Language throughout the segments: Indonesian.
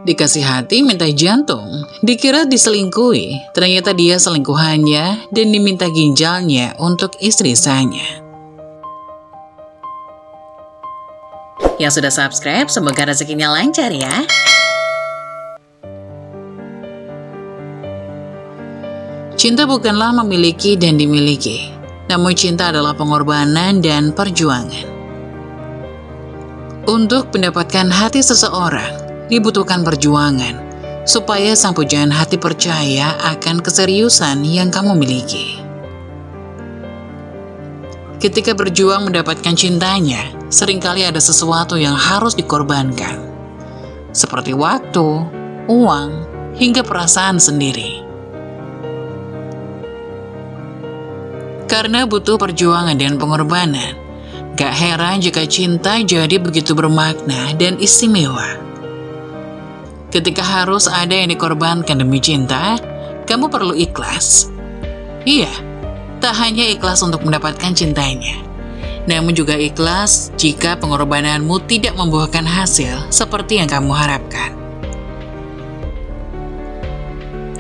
Dikasih hati minta jantung, dikira diselingkuhi, ternyata dia selingkuhannya dan diminta ginjalnya untuk istri sahanya. Yang sudah subscribe, semoga rezekinya lancar ya. Cinta bukanlah memiliki dan dimiliki, namun cinta adalah pengorbanan dan perjuangan. Untuk mendapatkan hati seseorang, dibutuhkan perjuangan, supaya sang pujaan hati percaya akan keseriusan yang kamu miliki. Ketika berjuang mendapatkan cintanya, seringkali ada sesuatu yang harus dikorbankan, seperti waktu, uang, hingga perasaan sendiri. Karena butuh perjuangan dan pengorbanan, gak heran jika cinta jadi begitu bermakna dan istimewa. Ketika harus ada yang dikorbankan demi cinta, kamu perlu ikhlas. Iya, tak hanya ikhlas untuk mendapatkan cintanya, namun juga ikhlas jika pengorbananmu tidak membuahkan hasil seperti yang kamu harapkan.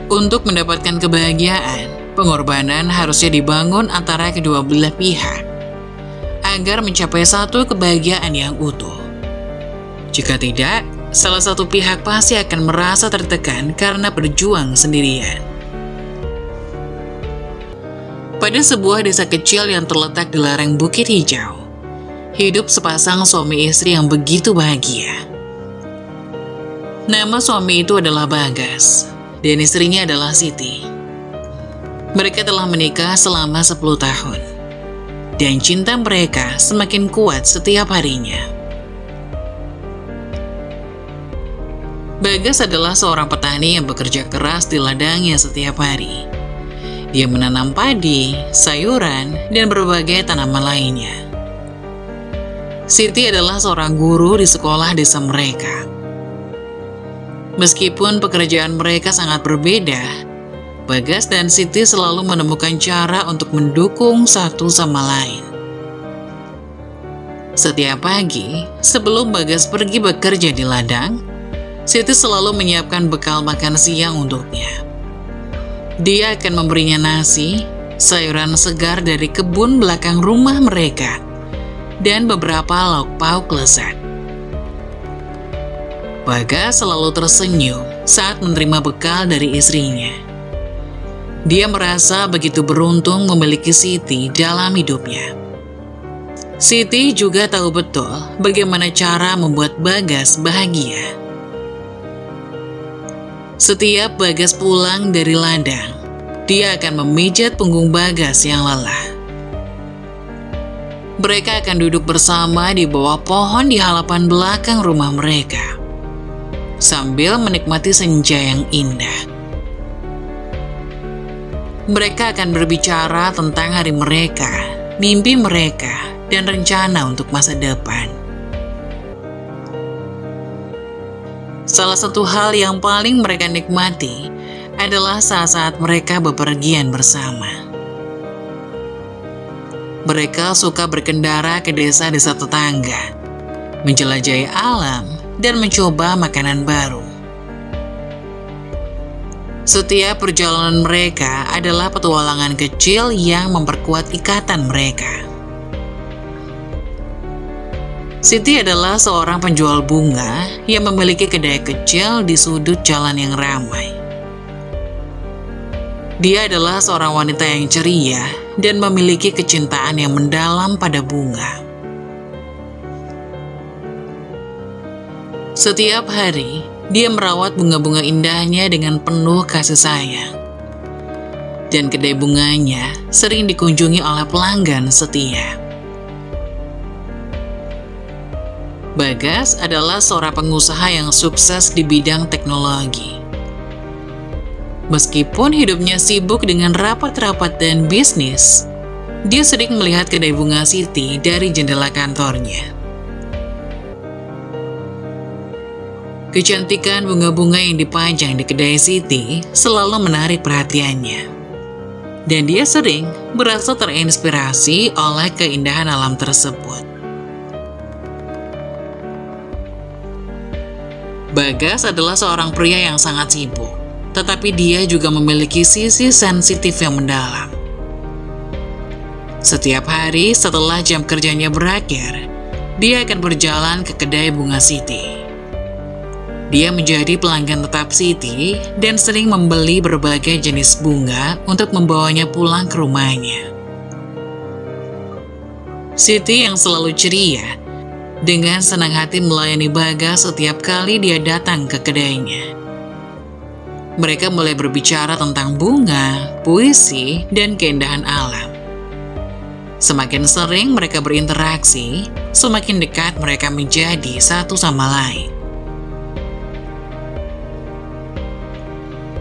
Untuk mendapatkan kebahagiaan, pengorbanan harusnya dibangun antara kedua belah pihak, agar mencapai satu kebahagiaan yang utuh. Jika tidak, salah satu pihak pasti akan merasa tertekan karena berjuang sendirian. Pada sebuah desa kecil yang terletak di lereng Bukit Hijau, hidup sepasang suami istri yang begitu bahagia. Nama suami itu adalah Bagas, dan istrinya adalah Siti. Mereka telah menikah selama 10 tahun, dan cinta mereka semakin kuat setiap harinya. Bagas adalah seorang petani yang bekerja keras di ladangnya setiap hari. Dia menanam padi, sayuran, dan berbagai tanaman lainnya. Siti adalah seorang guru di sekolah desa mereka. Meskipun pekerjaan mereka sangat berbeda, Bagas dan Siti selalu menemukan cara untuk mendukung satu sama lain. Setiap pagi, sebelum Bagas pergi bekerja di ladang, Siti selalu menyiapkan bekal makan siang untuknya. Dia akan memberinya nasi, sayuran segar dari kebun belakang rumah mereka, dan beberapa lauk pauk lezat. Bagas selalu tersenyum saat menerima bekal dari istrinya. Dia merasa begitu beruntung memiliki Siti dalam hidupnya. Siti juga tahu betul bagaimana cara membuat Bagas bahagia. Setiap Bagas pulang dari ladang, dia akan memijat punggung Bagas yang lelah. Mereka akan duduk bersama di bawah pohon di halaman belakang rumah mereka, sambil menikmati senja yang indah. Mereka akan berbicara tentang hari mereka, mimpi mereka, dan rencana untuk masa depan. Salah satu hal yang paling mereka nikmati adalah saat-saat mereka bepergian bersama. Mereka suka berkendara ke desa-desa tetangga, menjelajahi alam, dan mencoba makanan baru. Setiap perjalanan mereka adalah petualangan kecil yang memperkuat ikatan mereka. Siti adalah seorang penjual bunga yang memiliki kedai kecil di sudut jalan yang ramai. Dia adalah seorang wanita yang ceria dan memiliki kecintaan yang mendalam pada bunga. Setiap hari, dia merawat bunga-bunga indahnya dengan penuh kasih sayang. Dan kedai bunganya sering dikunjungi oleh pelanggan setia. Bagas adalah seorang pengusaha yang sukses di bidang teknologi. Meskipun hidupnya sibuk dengan rapat-rapat dan bisnis, dia sering melihat kedai bunga Siti dari jendela kantornya. Kecantikan bunga-bunga yang dipajang di kedai Siti selalu menarik perhatiannya. Dan dia sering merasa terinspirasi oleh keindahan alam tersebut. Bagas adalah seorang pria yang sangat sibuk, tetapi dia juga memiliki sisi sensitif yang mendalam. Setiap hari setelah jam kerjanya berakhir, dia akan berjalan ke kedai bunga Siti. Dia menjadi pelanggan tetap Siti dan sering membeli berbagai jenis bunga untuk membawanya pulang ke rumahnya. Siti yang selalu ceria, dengan senang hati melayani Bagas setiap kali dia datang ke kedainya. Mereka mulai berbicara tentang bunga, puisi, dan keindahan alam. Semakin sering mereka berinteraksi, semakin dekat mereka menjadi satu sama lain.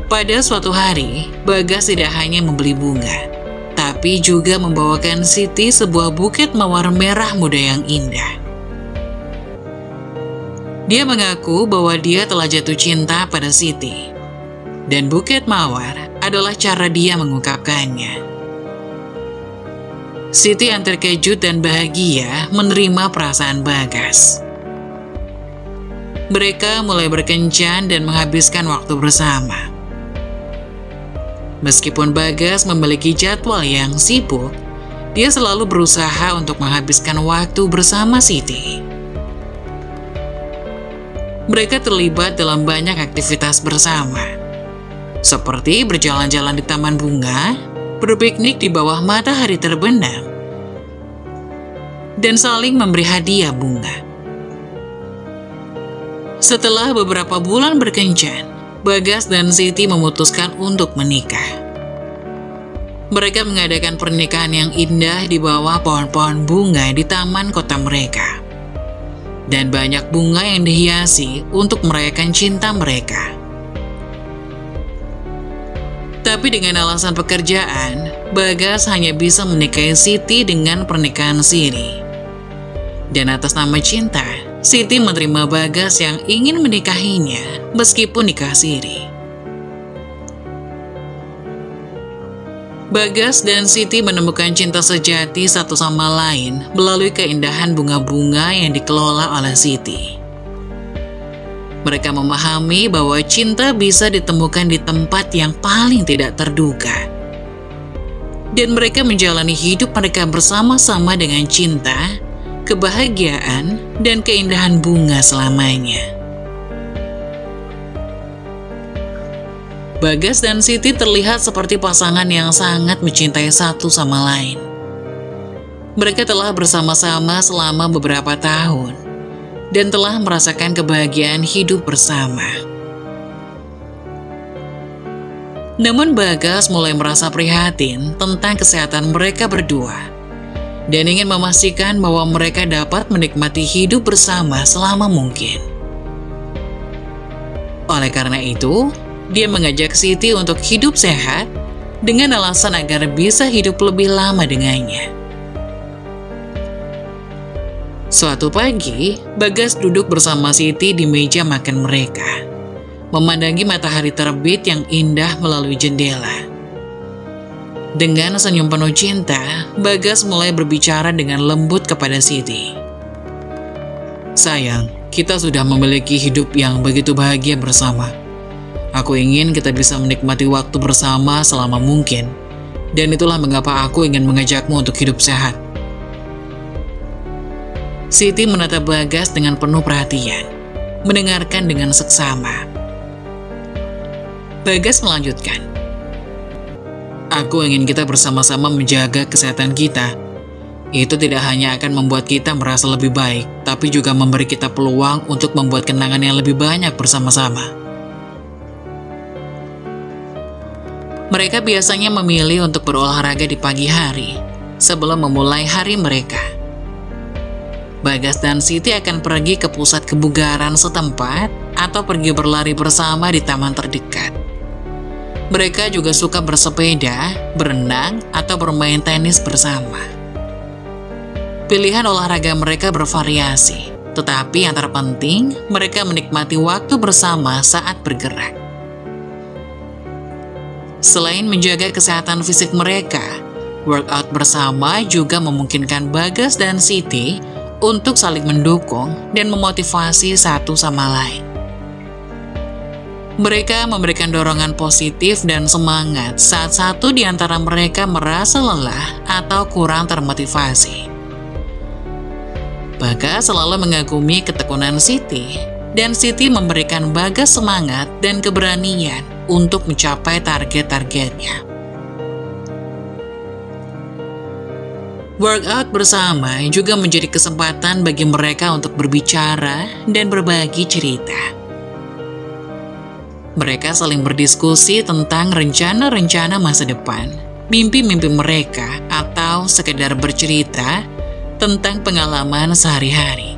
Pada suatu hari, Bagas tidak hanya membeli bunga, tapi juga membawakan Siti sebuah buket mawar merah muda yang indah. Dia mengaku bahwa dia telah jatuh cinta pada Siti, dan buket mawar adalah cara dia mengungkapkannya. Siti yang terkejut dan bahagia menerima perasaan Bagas. Mereka mulai berkencan dan menghabiskan waktu bersama. Meskipun Bagas memiliki jadwal yang sibuk, dia selalu berusaha untuk menghabiskan waktu bersama Siti. Mereka terlibat dalam banyak aktivitas bersama, seperti berjalan-jalan di taman bunga, berpiknik di bawah matahari terbenam, dan saling memberi hadiah bunga. Setelah beberapa bulan berkencan, Bagas dan Siti memutuskan untuk menikah. Mereka mengadakan pernikahan yang indah di bawah pohon-pohon bunga di taman kota mereka. Dan banyak bunga yang dihiasi untuk merayakan cinta mereka. Tapi dengan alasan pekerjaan, Bagas hanya bisa menikahi Siti dengan pernikahan siri. Dan atas nama cinta, Siti menerima Bagas yang ingin menikahinya meskipun nikah siri. Bagas dan Siti menemukan cinta sejati satu sama lain melalui keindahan bunga-bunga yang dikelola oleh Siti. Mereka memahami bahwa cinta bisa ditemukan di tempat yang paling tidak terduga. Dan mereka menjalani hidup mereka bersama-sama dengan cinta, kebahagiaan, dan keindahan bunga selamanya. Bagas dan Siti terlihat seperti pasangan yang sangat mencintai satu sama lain. Mereka telah bersama-sama selama beberapa tahun dan telah merasakan kebahagiaan hidup bersama. Namun Bagas mulai merasa prihatin tentang kesehatan mereka berdua dan ingin memastikan bahwa mereka dapat menikmati hidup bersama selama mungkin. Oleh karena itu, dia mengajak Siti untuk hidup sehat dengan alasan agar bisa hidup lebih lama dengannya. Suatu pagi, Bagas duduk bersama Siti di meja makan mereka, memandangi matahari terbit yang indah melalui jendela. Dengan senyum penuh cinta, Bagas mulai berbicara dengan lembut kepada Siti. Sayang, kita sudah memiliki hidup yang begitu bahagia bersama. Aku ingin kita bisa menikmati waktu bersama selama mungkin, dan itulah mengapa aku ingin mengajakmu untuk hidup sehat. Siti menatap Bagas dengan penuh perhatian, mendengarkan dengan seksama. Bagas melanjutkan, aku ingin kita bersama-sama menjaga kesehatan kita. Itu tidak hanya akan membuat kita merasa lebih baik, tapi juga memberi kita peluang untuk membuat kenangan yang lebih banyak bersama-sama. Mereka biasanya memilih untuk berolahraga di pagi hari, sebelum memulai hari mereka. Bagas dan Siti akan pergi ke pusat kebugaran setempat, atau pergi berlari bersama di taman terdekat. Mereka juga suka bersepeda, berenang, atau bermain tenis bersama. Pilihan olahraga mereka bervariasi, tetapi yang terpenting, mereka menikmati waktu bersama saat bergerak. Selain menjaga kesehatan fisik mereka, workout bersama juga memungkinkan Bagas dan Siti untuk saling mendukung dan memotivasi satu sama lain. Mereka memberikan dorongan positif dan semangat saat satu di antara mereka merasa lelah atau kurang termotivasi. Bagas selalu mengagumi ketekunan Siti, dan Siti memberikan Bagas semangat dan keberanian untuk mencapai target-targetnya. Workout bersama juga menjadi kesempatan bagi mereka untuk berbicara dan berbagi cerita. Mereka saling berdiskusi tentang rencana-rencana masa depan, mimpi-mimpi mereka, atau sekedar bercerita tentang pengalaman sehari-hari.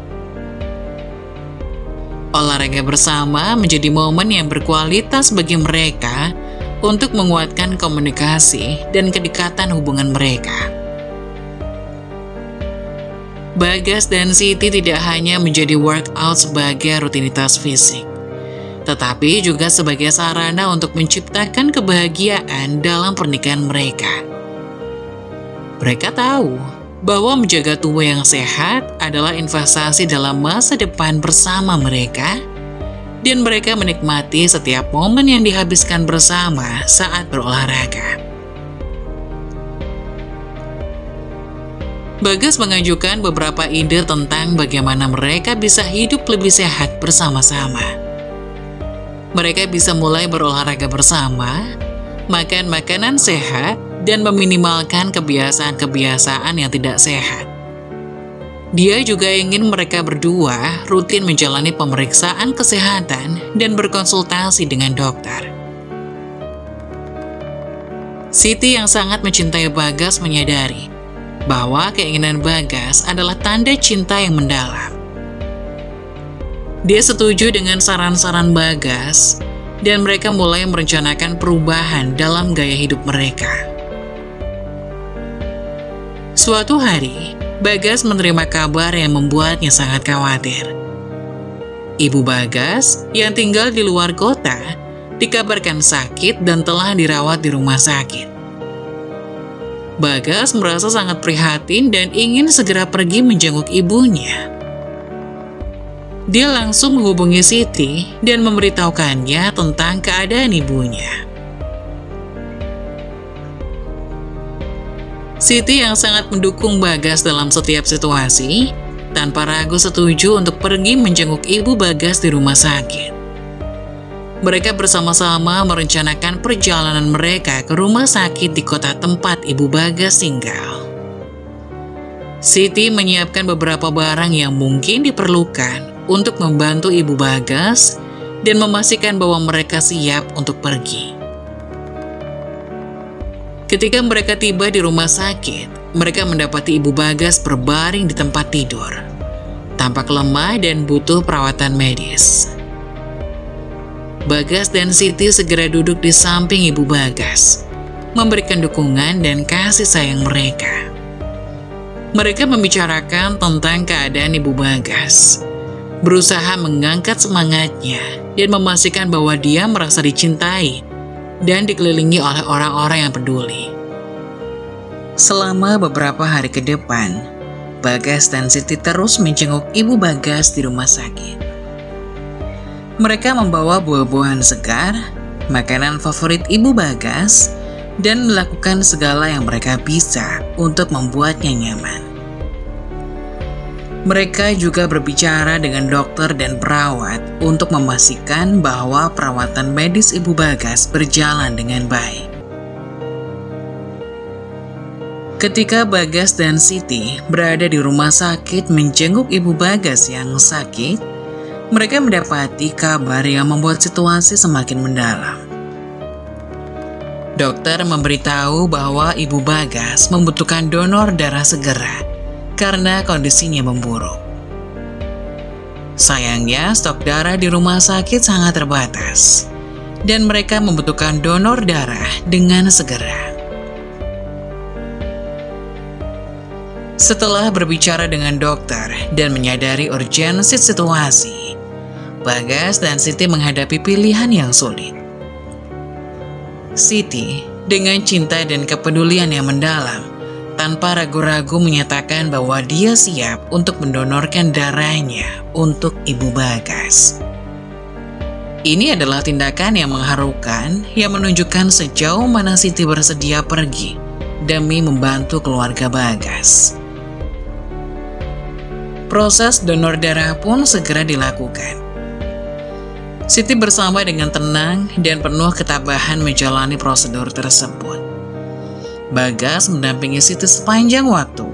Olahraga bersama menjadi momen yang berkualitas bagi mereka untuk menguatkan komunikasi dan kedekatan hubungan mereka. Bagas dan Siti tidak hanya menjadi workout sebagai rutinitas fisik, tetapi juga sebagai sarana untuk menciptakan kebahagiaan dalam pernikahan mereka. Mereka tahu bahwa menjaga tubuh yang sehat adalah investasi dalam masa depan bersama mereka, dan mereka menikmati setiap momen yang dihabiskan bersama saat berolahraga. Bagas mengajukan beberapa ide tentang bagaimana mereka bisa hidup lebih sehat bersama-sama. Mereka bisa mulai berolahraga bersama, makan makanan sehat, dan meminimalkan kebiasaan-kebiasaan yang tidak sehat. Dia juga ingin mereka berdua rutin menjalani pemeriksaan kesehatan dan berkonsultasi dengan dokter. Siti yang sangat mencintai Bagas menyadari bahwa keinginan Bagas adalah tanda cinta yang mendalam. Dia setuju dengan saran-saran Bagas, dan mereka mulai merencanakan perubahan dalam gaya hidup mereka. Suatu hari, Bagas menerima kabar yang membuatnya sangat khawatir. Ibu Bagas, yang tinggal di luar kota, dikabarkan sakit dan telah dirawat di rumah sakit. Bagas merasa sangat prihatin dan ingin segera pergi menjenguk ibunya. Dia langsung menghubungi Siti dan memberitahukannya tentang keadaan ibunya. Siti yang sangat mendukung Bagas dalam setiap situasi, tanpa ragu setuju untuk pergi menjenguk ibu Bagas di rumah sakit. Mereka bersama-sama merencanakan perjalanan mereka ke rumah sakit di kota tempat ibu Bagas tinggal. Siti menyiapkan beberapa barang yang mungkin diperlukan untuk membantu ibu Bagas dan memastikan bahwa mereka siap untuk pergi. Ketika mereka tiba di rumah sakit, mereka mendapati ibu Bagas berbaring di tempat tidur, tampak lemah dan butuh perawatan medis. Bagas dan Siti segera duduk di samping ibu Bagas, memberikan dukungan dan kasih sayang mereka. Mereka membicarakan tentang keadaan ibu Bagas, berusaha mengangkat semangatnya dan memastikan bahwa dia merasa dicintai dan dikelilingi oleh orang-orang yang peduli. Selama beberapa hari ke depan, Bagas dan Siti terus menjenguk ibu Bagas di rumah sakit. Mereka membawa buah-buahan segar, makanan favorit ibu Bagas, dan melakukan segala yang mereka bisa untuk membuatnya nyaman. Mereka juga berbicara dengan dokter dan perawat untuk memastikan bahwa perawatan medis ibu Bagas berjalan dengan baik. Ketika Bagas dan Siti berada di rumah sakit menjenguk ibu Bagas yang sakit, mereka mendapati kabar yang membuat situasi semakin mendalam. Dokter memberitahu bahwa ibu Bagas membutuhkan donor darah segera karena kondisinya memburuk. Sayangnya, stok darah di rumah sakit sangat terbatas, dan mereka membutuhkan donor darah dengan segera. Setelah berbicara dengan dokter dan menyadari urgensi situasi, Bagas dan Siti menghadapi pilihan yang sulit. Siti, dengan cinta dan kepedulian yang mendalam, tanpa ragu-ragu menyatakan bahwa dia siap untuk mendonorkan darahnya untuk ibu Bagas. Ini adalah tindakan yang mengharukan yang menunjukkan sejauh mana Siti bersedia pergi demi membantu keluarga Bagas. Proses donor darah pun segera dilakukan. Siti bersama dengan tenang dan penuh ketabahan menjalani prosedur tersebut. Bagas mendampingi Siti sepanjang waktu,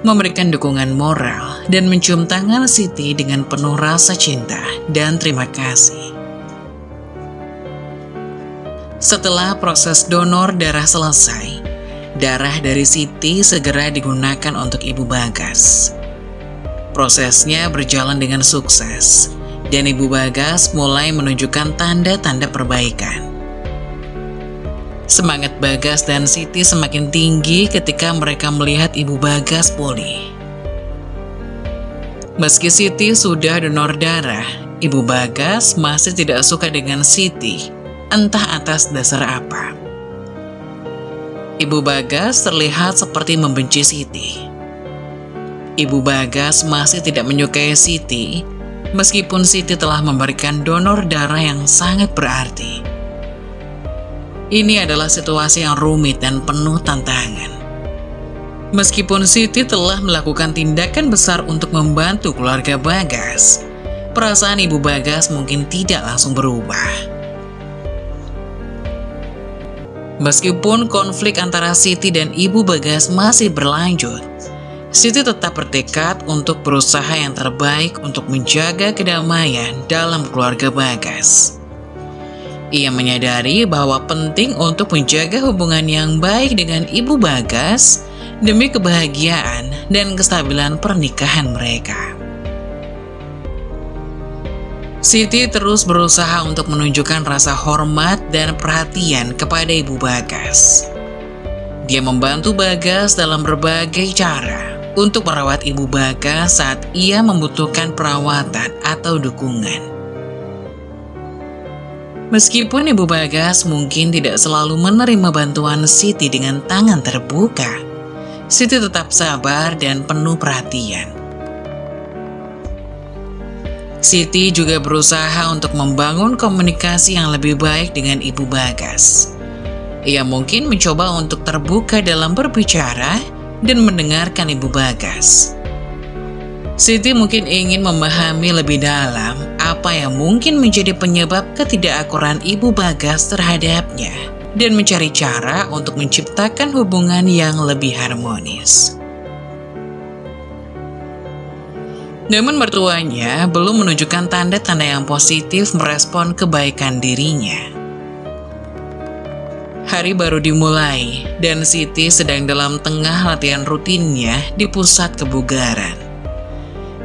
memberikan dukungan moral dan mencium tangan Siti dengan penuh rasa cinta dan terima kasih. Setelah proses donor darah selesai, darah dari Siti segera digunakan untuk Ibu Bagas. Prosesnya berjalan dengan sukses, dan Ibu Bagas mulai menunjukkan tanda-tanda perbaikan. Semangat Bagas dan Siti semakin tinggi ketika mereka melihat Ibu Bagas pulih. Meski Siti sudah donor darah, Ibu Bagas masih tidak suka dengan Siti, entah atas dasar apa. Ibu Bagas terlihat seperti membenci Siti. Ibu Bagas masih tidak menyukai Siti, meskipun Siti telah memberikan donor darah yang sangat berarti. Ini adalah situasi yang rumit dan penuh tantangan. Meskipun Siti telah melakukan tindakan besar untuk membantu keluarga Bagas, perasaan Ibu Bagas mungkin tidak langsung berubah. Meskipun konflik antara Siti dan Ibu Bagas masih berlanjut, Siti tetap bertekad untuk berusaha yang terbaik untuk menjaga kedamaian dalam keluarga Bagas. Ia menyadari bahwa penting untuk menjaga hubungan yang baik dengan Ibu Bagas demi kebahagiaan dan kestabilan pernikahan mereka. Siti terus berusaha untuk menunjukkan rasa hormat dan perhatian kepada Ibu Bagas. Dia membantu Bagas dalam berbagai cara untuk merawat Ibu Bagas saat ia membutuhkan perawatan atau dukungan. Meskipun Ibu Bagas mungkin tidak selalu menerima bantuan Siti dengan tangan terbuka, Siti tetap sabar dan penuh perhatian. Siti juga berusaha untuk membangun komunikasi yang lebih baik dengan Ibu Bagas. Ia mungkin mencoba untuk terbuka dalam berbicara dan mendengarkan Ibu Bagas. Siti mungkin ingin memahami lebih dalam apa yang mungkin menjadi penyebab ketidakakuran Ibu Bagas terhadapnya dan mencari cara untuk menciptakan hubungan yang lebih harmonis. Namun mertuanya belum menunjukkan tanda-tanda yang positif merespon kebaikan dirinya. Hari baru dimulai, dan Siti sedang dalam tengah latihan rutinnya di pusat kebugaran.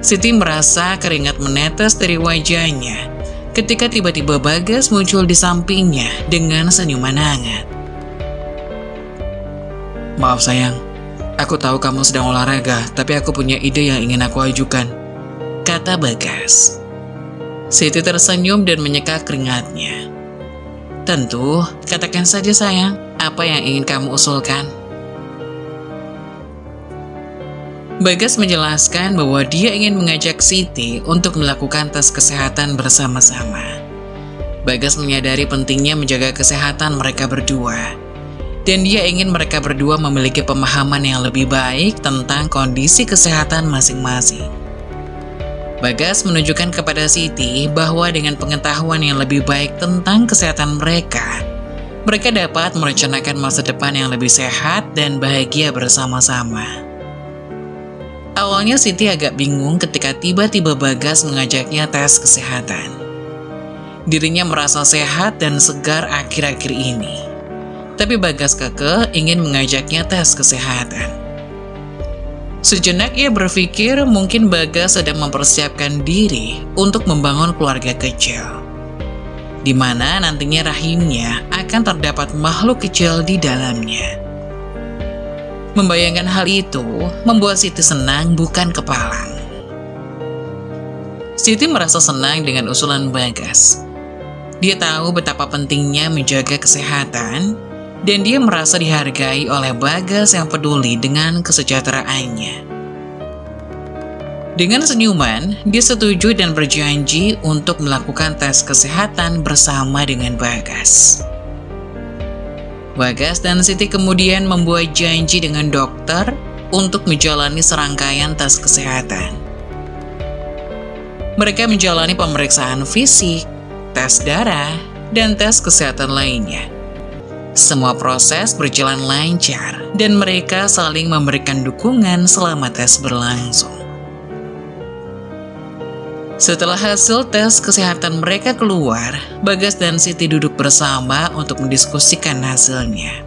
Siti merasa keringat menetes dari wajahnya ketika tiba-tiba Bagas muncul di sampingnya dengan senyuman hangat. "Maaf sayang, aku tahu kamu sedang olahraga, tapi aku punya ide yang ingin aku ajukan," kata Bagas. Siti tersenyum dan menyeka keringatnya. "Tentu, katakan saja sayang, apa yang ingin kamu usulkan?" Bagas menjelaskan bahwa dia ingin mengajak Siti untuk melakukan tes kesehatan bersama-sama. Bagas menyadari pentingnya menjaga kesehatan mereka berdua, dan dia ingin mereka berdua memiliki pemahaman yang lebih baik tentang kondisi kesehatan masing-masing. Bagas menunjukkan kepada Siti bahwa dengan pengetahuan yang lebih baik tentang kesehatan mereka dapat merencanakan masa depan yang lebih sehat dan bahagia bersama-sama. Awalnya Siti agak bingung ketika tiba-tiba Bagas mengajaknya tes kesehatan. Dirinya merasa sehat dan segar akhir-akhir ini, tapi Bagas kekeh ingin mengajaknya tes kesehatan. Sejenak ia berpikir mungkin Bagas sedang mempersiapkan diri untuk membangun keluarga kecil, di mana nantinya rahimnya akan terdapat makhluk kecil di dalamnya. Membayangkan hal itu membuat Siti senang bukan kepalang. Siti merasa senang dengan usulan Bagas. Dia tahu betapa pentingnya menjaga kesehatan, dan dia merasa dihargai oleh Bagas yang peduli dengan kesejahteraannya. Dengan senyuman, dia setuju dan berjanji untuk melakukan tes kesehatan bersama dengan Bagas. Bagas dan Siti kemudian membuat janji dengan dokter untuk menjalani serangkaian tes kesehatan. Mereka menjalani pemeriksaan fisik, tes darah, dan tes kesehatan lainnya. Semua proses berjalan lancar dan mereka saling memberikan dukungan selama tes berlangsung. Setelah hasil tes kesehatan mereka keluar, Bagas dan Siti duduk bersama untuk mendiskusikan hasilnya.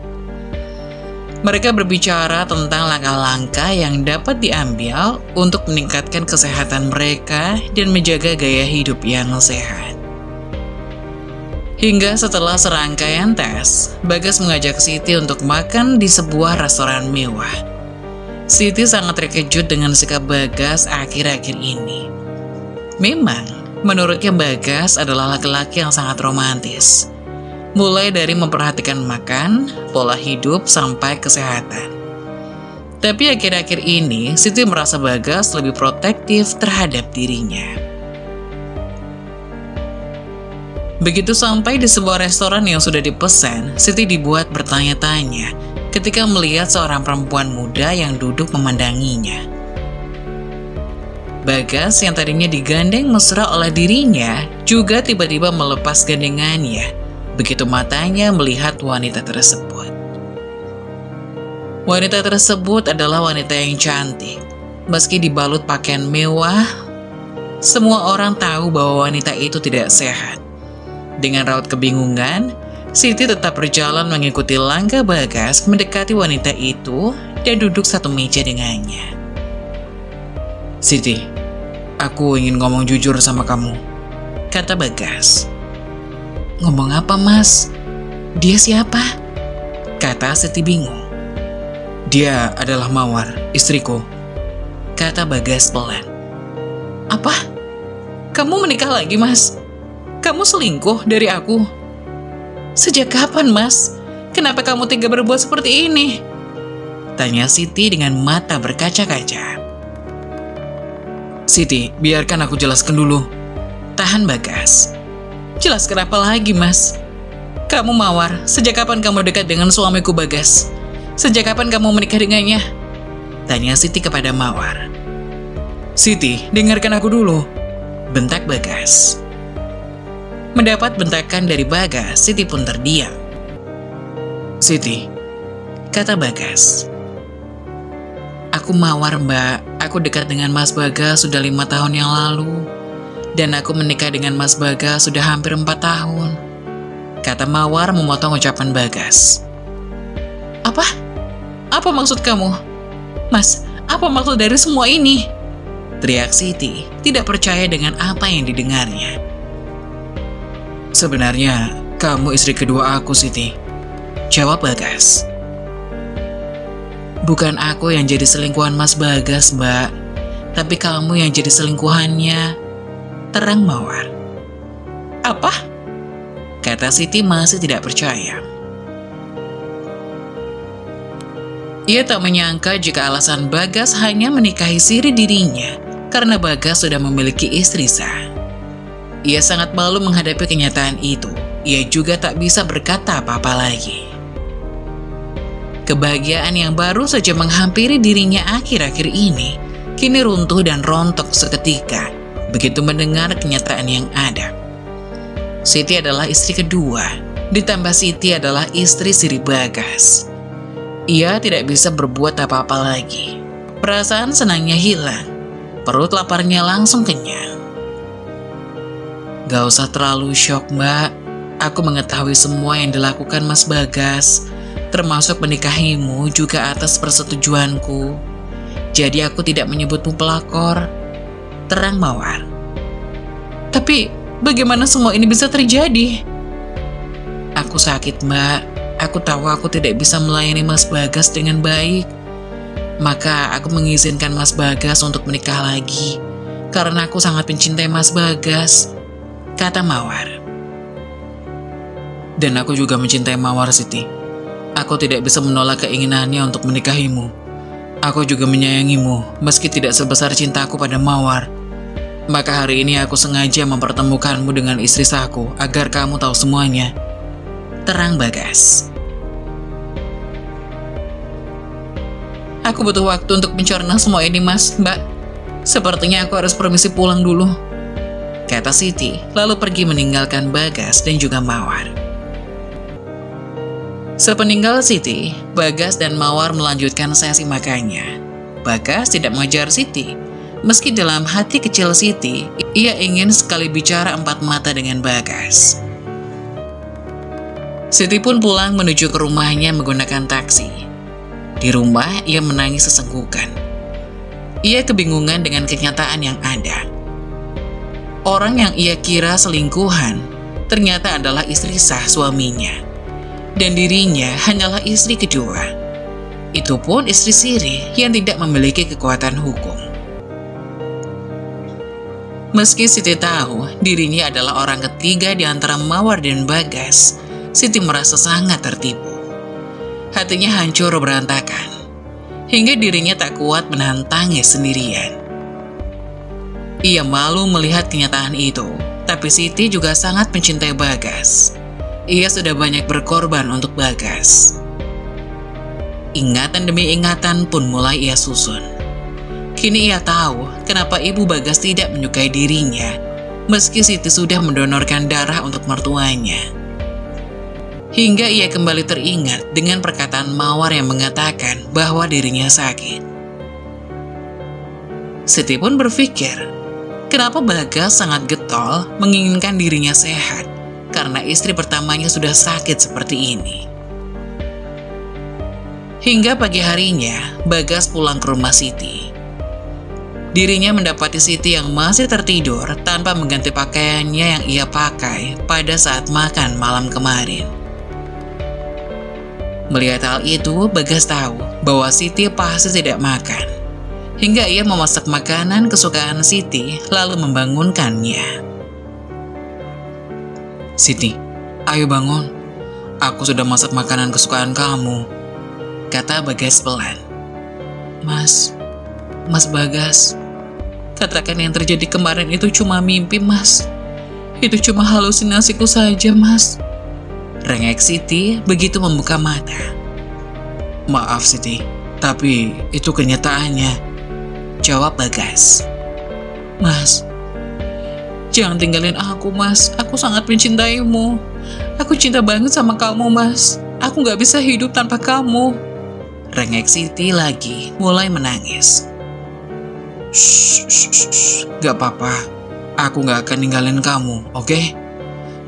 Mereka berbicara tentang langkah-langkah yang dapat diambil untuk meningkatkan kesehatan mereka dan menjaga gaya hidup yang sehat. Hingga setelah serangkaian tes, Bagas mengajak Siti untuk makan di sebuah restoran mewah. Siti sangat terkejut dengan sikap Bagas akhir-akhir ini. Memang, menurutnya Bagas adalah laki-laki yang sangat romantis. Mulai dari memperhatikan makan, pola hidup, sampai kesehatan. Tapi akhir-akhir ini, Siti merasa Bagas lebih protektif terhadap dirinya. Begitu sampai di sebuah restoran yang sudah dipesan, Siti dibuat bertanya-tanya ketika melihat seorang perempuan muda yang duduk memandanginya. Bagas yang tadinya digandeng mesra oleh dirinya juga tiba-tiba melepas gandengannya begitu matanya melihat wanita tersebut. Wanita tersebut adalah wanita yang cantik. Meski dibalut pakaian mewah, semua orang tahu bahwa wanita itu tidak sehat. Dengan raut kebingungan, Siti tetap berjalan mengikuti langkah Bagas mendekati wanita itu dan duduk satu meja dengannya. "Siti, aku ingin ngomong jujur sama kamu," kata Bagas. "Ngomong apa, Mas? Dia siapa?" kata Siti bingung. "Dia adalah Mawar, istriku," kata Bagas pelan. "Apa? Kamu menikah lagi, Mas? Kamu selingkuh dari aku? Sejak kapan, Mas? Kenapa kamu tega berbuat seperti ini?" tanya Siti dengan mata berkaca-kaca. "Siti, biarkan aku jelaskan dulu," tahan Bagas. "Jelaskan apa lagi, Mas? Kamu Mawar, sejak kapan kamu dekat dengan suamiku Bagas? Sejak kapan kamu menikah dengannya?" tanya Siti kepada Mawar. "Siti, dengarkan aku dulu," bentak Bagas. Mendapat bentakan dari Bagas, Siti pun terdiam. "Siti," kata Bagas. "Aku Mawar, Mbak. Aku dekat dengan Mas Bagas sudah 5 tahun yang lalu. Dan aku menikah dengan Mas Bagas sudah hampir 4 tahun. Kata Mawar memotong ucapan Bagas. "Apa? Apa maksud kamu? Mas, apa maksud dari semua ini?" teriak Siti, tidak percaya dengan apa yang didengarnya. "Sebenarnya, kamu istri kedua aku, Siti," jawab Bagas. "Bukan aku yang jadi selingkuhan Mas Bagas, Mbak. Tapi kamu yang jadi selingkuhannya," terang Mawar. "Apa?" kata Siti masih tidak percaya. Ia tak menyangka jika alasan Bagas hanya menikahi siri dirinya karena Bagas sudah memiliki istri sah. Ia sangat malu menghadapi kenyataan itu. Ia juga tak bisa berkata apa-apa lagi. Kebahagiaan yang baru saja menghampiri dirinya akhir-akhir ini kini runtuh dan rontok seketika begitu mendengar kenyataan yang ada. Siti adalah istri kedua, ditambah Siti adalah istri siri Bagas. Ia tidak bisa berbuat apa-apa lagi. Perasaan senangnya hilang, perut laparnya langsung kenyang. "Gak usah terlalu syok, Mbak. Aku mengetahui semua yang dilakukan Mas Bagas, termasuk menikahimu juga atas persetujuanku. Jadi aku tidak menyebutmu pelakor," terang Mawar. "Tapi bagaimana semua ini bisa terjadi?" "Aku sakit, Mbak. Aku tahu aku tidak bisa melayani Mas Bagas dengan baik. Maka aku mengizinkan Mas Bagas untuk menikah lagi, karena aku sangat mencintai Mas Bagas," kata Mawar. "Dan aku juga mencintai Mawar, Siti. Aku tidak bisa menolak keinginannya untuk menikahimu. Aku juga menyayangimu, meski tidak sebesar cintaku pada Mawar. Maka hari ini aku sengaja mempertemukanmu dengan istri sahku, agar kamu tahu semuanya. Terang Bagas. Aku butuh waktu untuk mencerna semua ini, Mas, Mbak. Sepertinya aku harus permisi pulang dulu, kata Siti, lalu pergi meninggalkan Bagas dan juga Mawar. Sepeninggal Siti, Bagas dan Mawar melanjutkan sesi makannya. Bagas tidak mengejar Siti, meski dalam hati kecil Siti, ia ingin sekali bicara empat mata dengan Bagas. Siti pun pulang menuju ke rumahnya menggunakan taksi. Di rumah, ia menangis sesenggukan. Ia kebingungan dengan kenyataan yang ada. Orang yang ia kira selingkuhan, ternyata adalah istri sah suaminya. Dan dirinya hanyalah istri kedua. Itu pun istri siri yang tidak memiliki kekuatan hukum. Meski Siti tahu dirinya adalah orang ketiga di antara Mawar dan Bagas, Siti merasa sangat tertipu. Hatinya hancur berantakan, hingga dirinya tak kuat menahan tangis sendirian. Ia malu melihat kenyataan itu, tapi Siti juga sangat mencintai Bagas. Ia sudah banyak berkorban untuk Bagas. Ingatan demi ingatan pun mulai ia susun. Kini ia tahu kenapa ibu Bagas tidak menyukai dirinya, meski Siti sudah mendonorkan darah untuk mertuanya. Hingga ia kembali teringat dengan perkataan Mawar yang mengatakan bahwa dirinya sakit. Siti pun berpikir, kenapa Bagas sangat getol menginginkan dirinya sehat, karena istri pertamanya sudah sakit seperti ini. Hingga pagi harinya, Bagas pulang ke rumah Siti. Dirinya mendapati Siti yang masih tertidur tanpa mengganti pakaiannya yang ia pakai pada saat makan malam kemarin. Melihat hal itu, Bagas tahu bahwa Siti pasti tidak makan. Hingga ia memasak makanan kesukaan Siti, lalu membangunkannya. Siti, ayo bangun. Aku sudah masak makanan kesukaan kamu, kata Bagas pelan. Mas Bagas, katakan yang terjadi kemarin itu cuma mimpi, Mas. Itu cuma halusinasiku saja, Mas. Rengek Siti begitu membuka mata. Maaf Siti, tapi itu kenyataannya, jawab Bagas. Mas, jangan tinggalin aku, Mas. Aku sangat mencintaimu. Aku cinta banget sama kamu, Mas. Aku gak bisa hidup tanpa kamu. Rengek Siti lagi, mulai menangis. Shh, gak apa-apa. Aku gak akan ninggalin kamu, oke?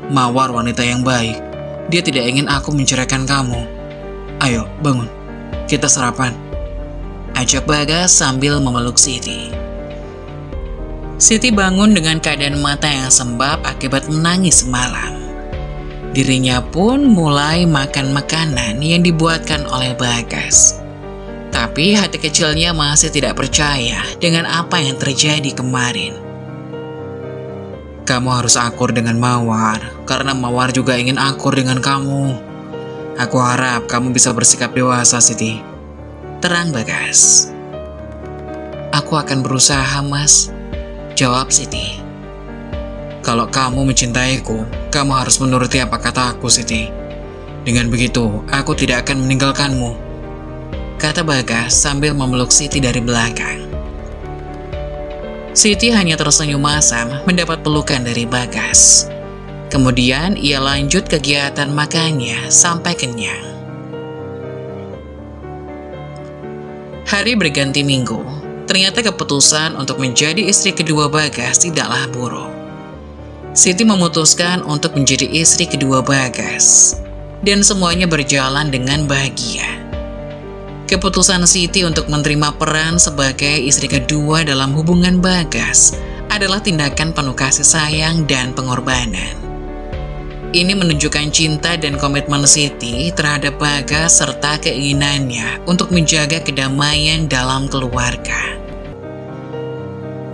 Mawar wanita yang baik. Dia tidak ingin aku menceraikan kamu. Ayo, bangun. Kita sarapan, ajak Bagas sambil memeluk Siti. Siti bangun dengan keadaan mata yang sembab akibat menangis semalam. Dirinya pun mulai makan makanan yang dibuatkan oleh Bagas. Tapi hati kecilnya masih tidak percaya dengan apa yang terjadi kemarin. Kamu harus akur dengan Mawar, karena Mawar juga ingin akur dengan kamu. Aku harap kamu bisa bersikap dewasa, Siti. Terang Bagas. Aku akan berusaha, Mas, jawab Siti. Kalau kamu mencintaiku, kamu harus menuruti apa kata aku, Siti. Dengan begitu, aku tidak akan meninggalkanmu, kata Bagas sambil memeluk Siti dari belakang. Siti hanya tersenyum masam mendapat pelukan dari Bagas. Kemudian ia lanjut kegiatan makannya sampai kenyang. Hari berganti minggu. Ternyata keputusan untuk menjadi istri kedua Bagas tidaklah buruk. Siti memutuskan untuk menjadi istri kedua Bagas. Dan semuanya berjalan dengan bahagia. Keputusan Siti untuk menerima peran sebagai istri kedua dalam hubungan Bagas adalah tindakan penuh kasih sayang dan pengorbanan. Ini menunjukkan cinta dan komitmen Siti terhadap Bagas serta keinginannya untuk menjaga kedamaian dalam keluarga.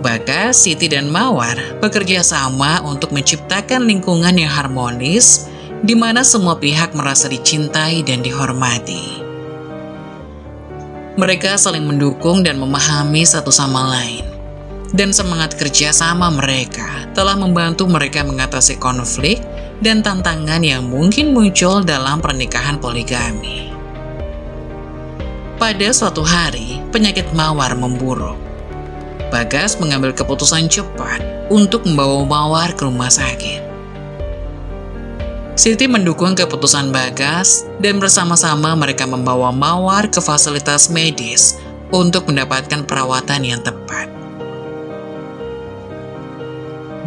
Bagas, Siti, dan Mawar bekerja sama untuk menciptakan lingkungan yang harmonis di mana semua pihak merasa dicintai dan dihormati. Mereka saling mendukung dan memahami satu sama lain. Dan semangat kerja sama mereka telah membantu mereka mengatasi konflik dan tantangan yang mungkin muncul dalam pernikahan poligami. Pada suatu hari, penyakit Mawar memburuk. Bagas mengambil keputusan cepat untuk membawa Mawar ke rumah sakit. Siti mendukung keputusan Bagas dan bersama-sama mereka membawa Mawar ke fasilitas medis untuk mendapatkan perawatan yang tepat.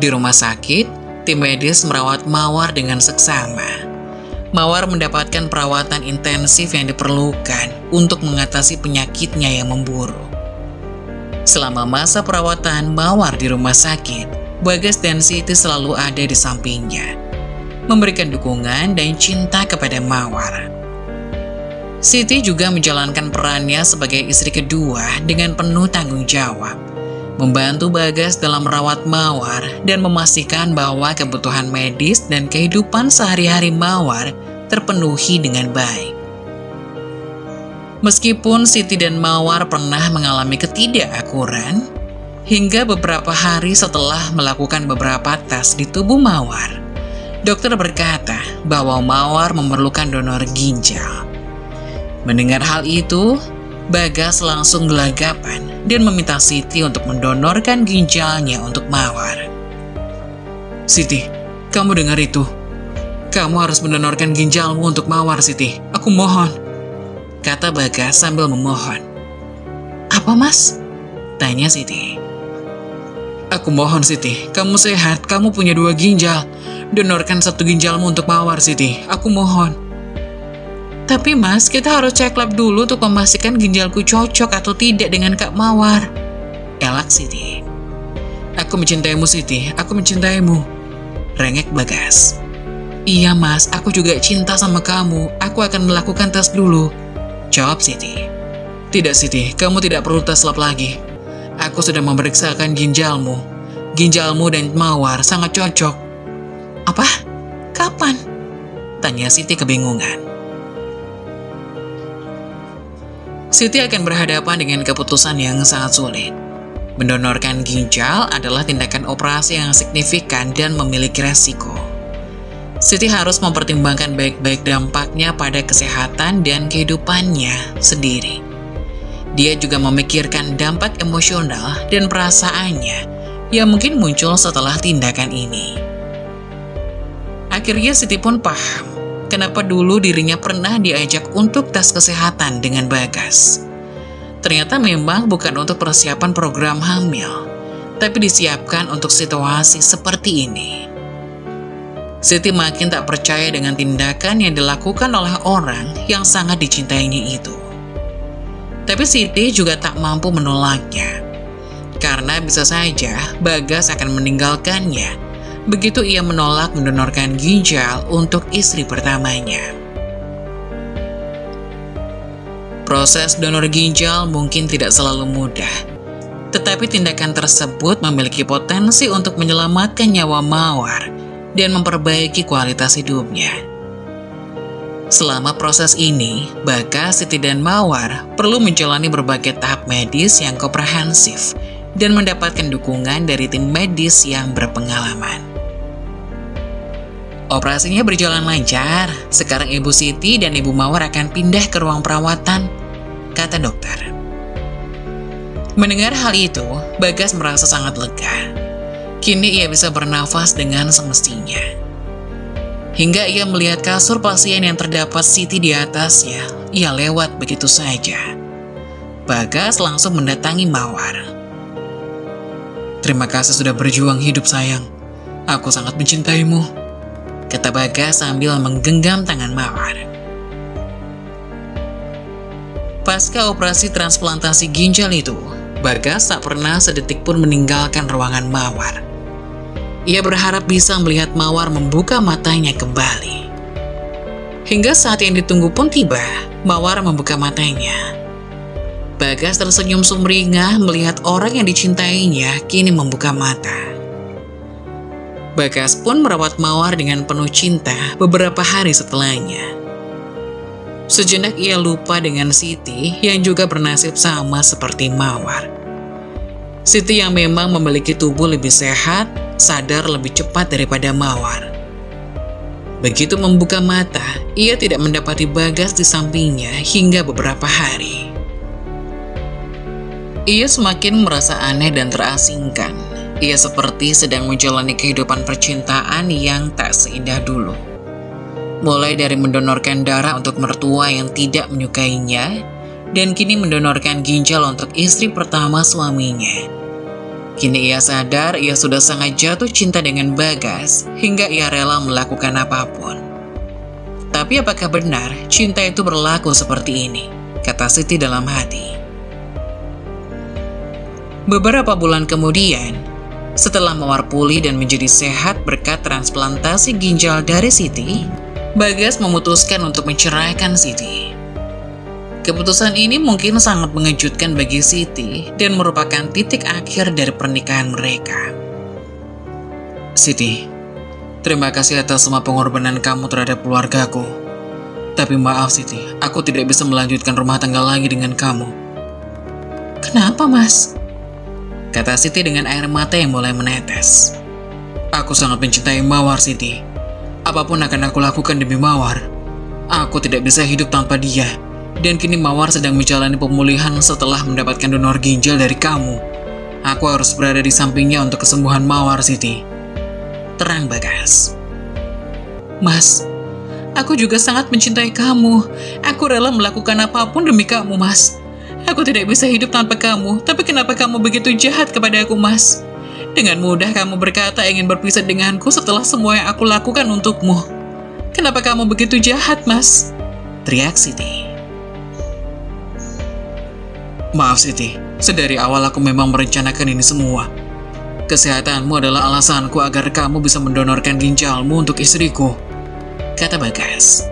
Di rumah sakit, tim medis merawat Mawar dengan seksama. Mawar mendapatkan perawatan intensif yang diperlukan untuk mengatasi penyakitnya yang memburuk. Selama masa perawatan Mawar di rumah sakit, Bagas dan Siti selalu ada di sampingnya, memberikan dukungan dan cinta kepada Mawar. Siti juga menjalankan perannya sebagai istri kedua dengan penuh tanggung jawab, membantu Bagas dalam merawat Mawar dan memastikan bahwa kebutuhan medis dan kehidupan sehari-hari Mawar terpenuhi dengan baik. Meskipun Siti dan Mawar pernah mengalami ketidakakuran, hingga beberapa hari setelah melakukan beberapa tes di tubuh Mawar, dokter berkata bahwa Mawar memerlukan donor ginjal. Mendengar hal itu, Bagas langsung gelagapan dan meminta Siti untuk mendonorkan ginjalnya untuk Mawar. "Siti, kamu dengar itu? Kamu harus mendonorkan ginjalmu untuk Mawar, Siti. Aku mohon," kata Bagas sambil memohon. "Apa, Mas?" tanya Siti. "Aku mohon, Siti. Kamu sehat, kamu punya 2 ginjal. Donorkan 1 ginjalmu untuk Mawar, Siti. Aku mohon." "Tapi Mas, kita harus cek lab dulu untuk memastikan ginjalku cocok atau tidak dengan Kak Mawar," elak Siti. "Aku mencintaimu, Siti. Aku mencintaimu," rengek Bagas. "Iya Mas, aku juga cinta sama kamu. Aku akan melakukan tes dulu," jawab Siti. "Tidak Siti, kamu tidak perlu tes lab lagi. Aku sudah memeriksakan ginjalmu. Ginjalmu dan Mawar sangat cocok." "Apa? Kapan?" tanya Siti kebingungan. Siti akan berhadapan dengan keputusan yang sangat sulit. Mendonorkan ginjal adalah tindakan operasi yang signifikan dan memiliki resiko. Siti harus mempertimbangkan baik-baik dampaknya pada kesehatan dan kehidupannya sendiri. Dia juga memikirkan dampak emosional dan perasaannya yang mungkin muncul setelah tindakan ini. Akhirnya Siti pun paham kenapa dulu dirinya pernah diajak untuk tes kesehatan dengan Bagas. Ternyata memang bukan untuk persiapan program hamil, tapi disiapkan untuk situasi seperti ini. Siti makin tak percaya dengan tindakan yang dilakukan oleh orang yang sangat dicintainya itu. Tapi Siti juga tak mampu menolaknya, karena bisa saja Bagas akan meninggalkannya begitu ia menolak mendonorkan ginjal untuk istri pertamanya. Proses donor ginjal mungkin tidak selalu mudah, tetapi tindakan tersebut memiliki potensi untuk menyelamatkan nyawa Mawar dan memperbaiki kualitas hidupnya. Selama proses ini, Bagas, Siti, dan Mawar perlu menjalani berbagai tahap medis yang komprehensif dan mendapatkan dukungan dari tim medis yang berpengalaman. Operasinya berjalan lancar. Sekarang Ibu Siti dan Ibu Mawar akan pindah ke ruang perawatan, kata dokter. Mendengar hal itu, Bagas merasa sangat lega. Kini ia bisa bernafas dengan semestinya. Hingga ia melihat kasur pasien yang terdapat Siti di atasnya, ia lewat begitu saja. Bagas langsung mendatangi Mawar. "Terima kasih sudah berjuang hidup sayang. Aku sangat mencintaimu," kata Bagas sambil menggenggam tangan Mawar. Pasca operasi transplantasi ginjal itu, Bagas tak pernah sedetik pun meninggalkan ruangan Mawar. Ia berharap bisa melihat Mawar membuka matanya kembali. Hingga saat yang ditunggu pun tiba, Mawar membuka matanya. Bagas tersenyum sumringah melihat orang yang dicintainya kini membuka mata. Bagas pun merawat Mawar dengan penuh cinta beberapa hari setelahnya. Sejenak ia lupa dengan Siti yang juga bernasib sama seperti Mawar. Siti yang memang memiliki tubuh lebih sehat, sadar lebih cepat daripada Mawar. Begitu membuka mata, ia tidak mendapati Bagas di sampingnya hingga beberapa hari. Ia semakin merasa aneh dan terasingkan. Ia seperti sedang menjalani kehidupan percintaan yang tak seindah dulu. Mulai dari mendonorkan darah untuk mertua yang tidak menyukainya, dan kini mendonorkan ginjal untuk istri pertama suaminya. Kini ia sadar ia sudah sangat jatuh cinta dengan Bagas, hingga ia rela melakukan apapun. Tapi apakah benar cinta itu berlaku seperti ini? Kata Siti dalam hati. Beberapa bulan kemudian, setelah Mawar pulih dan menjadi sehat berkat transplantasi ginjal dari Siti, Bagas memutuskan untuk menceraikan Siti. Keputusan ini mungkin sangat mengejutkan bagi Siti dan merupakan titik akhir dari pernikahan mereka. Siti, terima kasih atas semua pengorbanan kamu terhadap keluargaku. Tapi maaf Siti, aku tidak bisa melanjutkan rumah tangga lagi dengan kamu. Kenapa, Mas? Kata Siti dengan air mata yang mulai menetes. Aku sangat mencintai Mawar, Siti. Apapun akan aku lakukan demi Mawar. Aku tidak bisa hidup tanpa dia. Dan kini Mawar sedang menjalani pemulihan setelah mendapatkan donor ginjal dari kamu. Aku harus berada di sampingnya untuk kesembuhan Mawar, Siti. Terang Bagas. Mas, aku juga sangat mencintai kamu. Aku rela melakukan apapun demi kamu, Mas. Aku tidak bisa hidup tanpa kamu, tapi kenapa kamu begitu jahat kepada aku, Mas? Dengan mudah kamu berkata ingin berpisah denganku setelah semua yang aku lakukan untukmu. Kenapa kamu begitu jahat, Mas? Teriak Siti. Maaf Siti, sedari awal aku memang merencanakan ini semua. Kesehatanmu adalah alasanku agar kamu bisa mendonorkan ginjalmu untuk istriku, kata Bagas.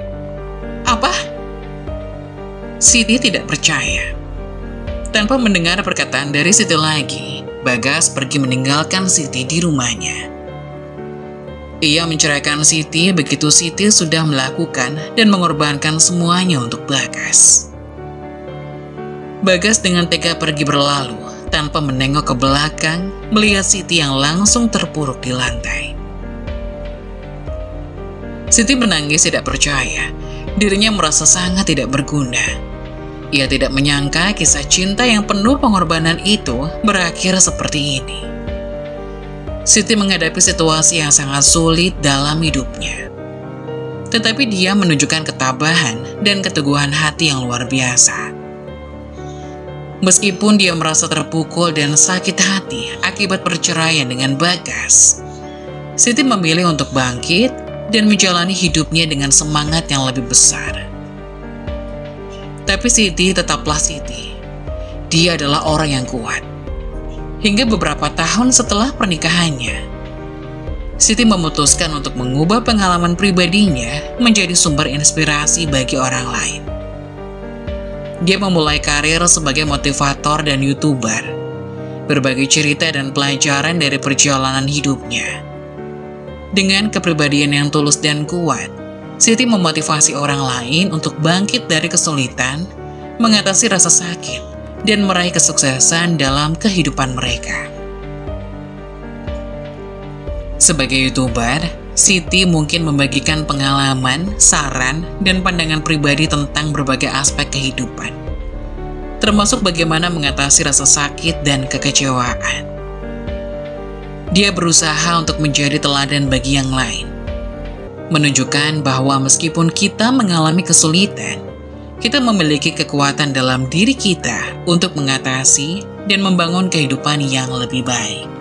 Apa? Siti tidak percaya. Tanpa mendengar perkataan dari Siti lagi, Bagas pergi meninggalkan Siti di rumahnya. Ia menceraikan Siti begitu Siti sudah melakukan dan mengorbankan semuanya untuk Bagas. Bagas dengan tega pergi berlalu, tanpa menengok ke belakang, melihat Siti yang langsung terpuruk di lantai. Siti menangis tidak percaya, dirinya merasa sangat tidak berguna. Ia tidak menyangka kisah cinta yang penuh pengorbanan itu berakhir seperti ini. Siti menghadapi situasi yang sangat sulit dalam hidupnya. Tetapi dia menunjukkan ketabahan dan keteguhan hati yang luar biasa. Meskipun dia merasa terpukul dan sakit hati akibat perceraian dengan Bagas, Siti memilih untuk bangkit dan menjalani hidupnya dengan semangat yang lebih besar. Tapi Siti tetaplah Siti. Dia adalah orang yang kuat. Hingga beberapa tahun setelah pernikahannya, Siti memutuskan untuk mengubah pengalaman pribadinya menjadi sumber inspirasi bagi orang lain. Dia memulai karir sebagai motivator dan YouTuber, berbagi cerita dan pelajaran dari perjalanan hidupnya. Dengan kepribadian yang tulus dan kuat, Siti memotivasi orang lain untuk bangkit dari kesulitan, mengatasi rasa sakit, dan meraih kesuksesan dalam kehidupan mereka. Sebagai YouTuber, Siti mungkin membagikan pengalaman, saran, dan pandangan pribadi tentang berbagai aspek kehidupan, termasuk bagaimana mengatasi rasa sakit dan kekecewaan. Dia berusaha untuk menjadi teladan bagi yang lain, menunjukkan bahwa meskipun kita mengalami kesulitan, kita memiliki kekuatan dalam diri kita untuk mengatasi dan membangun kehidupan yang lebih baik.